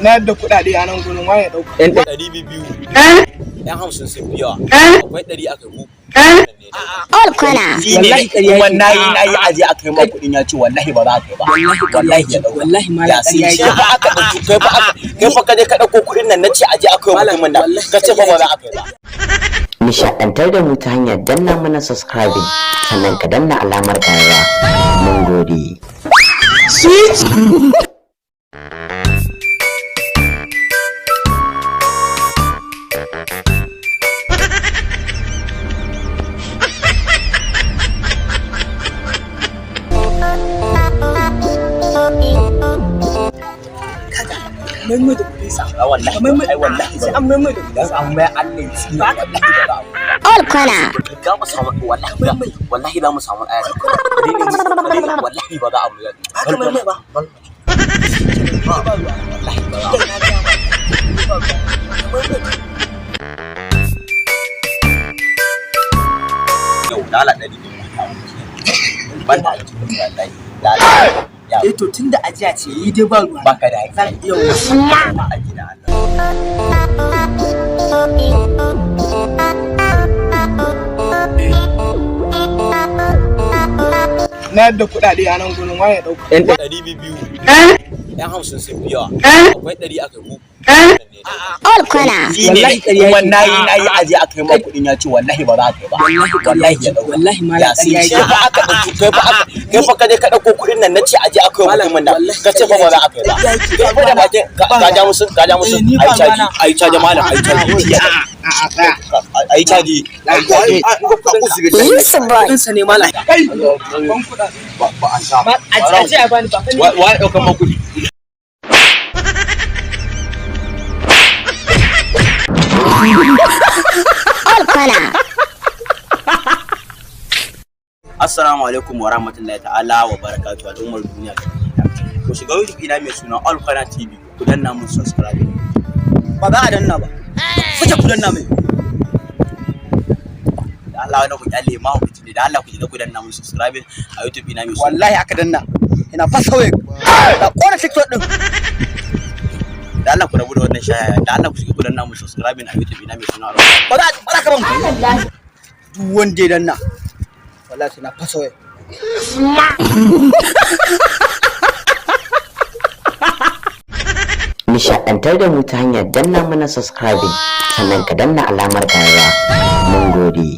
na yadda kuɗaɗe a nan gurin waye ɗauka. Yan 200 yan 50 sun biya akwai 100 aka ku all kwana wallahi kuma nayi aje aka yi ma kuɗin ya ce wallahi ba za ka yi ba wallahi ya dauka wallahi malam ƙarya yake ba aka dauki kai fa kaje ka dauko kuɗin nan nace aje aka yi mutumin nan ka ce ba za ka yi ba. nishaɗantar da mu ta hanyar danna mana subscribing sannan ka danna alamar ƙararrawa mun gode. Mai da kuɗi sa. Wallahi sai an mai da kuɗi sa. An mai Allah ci ba ka da all kwana ga mu samu wallahi za mu samu aya wallahi ba za a mu yi haka mai ba wallahi ba yau dala 100 ban da wallahi To tunda ajiya ce yi dai ba ruwa. Baka da zan iya ma a gida na yadda kuɗaɗe a nan gurin waye ɗauka. Yan 200 yan 50 sun biya akwai 100 aka ku all kwana wallahi kuma nayi aje aka yi ma kuɗin ya ce wallahi ba za ka yi ba wallahi ya dauka wallahi malam ƙarya yake ba aka dauki kai fa kaje ka dauko kuɗin nan nace aje aka yi mutumin nan ka ce ba za ka yi ba kai fa da bakin ka ja musu ai caji malam ai caji kuɗin sa ne malam. Kai ban kuɗa. ba an sha Ajiya ya bani ba. wa ya dauka ma kuɗi all kwana. Assalamu alaikum wa rahmatullahi ta'ala wa barakatuhu al'ummar duniya ku shiga YouTube ina mai suna All Kwana TV ku danna mun subscribe Ba za a danna ba. Kuke ku danna mai. da Allah wani ku kyalle ma ku tuni da Allah ku shiga ku danna mun subscribe a YouTube ina mai suna Wallahi aka danna. Ina fasa waye. Da kona TikTok din. da Allah ku rabu da wannan shaya da Allah ku shiga ku danna mun subscribe a YouTube ina mai suna Ba za ka ban ku. Duk wanda ya danna. Wallahi sai na fasa waye. nishaɗantar da mu ta hanyar danna mana subscribing sannan ka danna alamar ƙararrawa mun gode.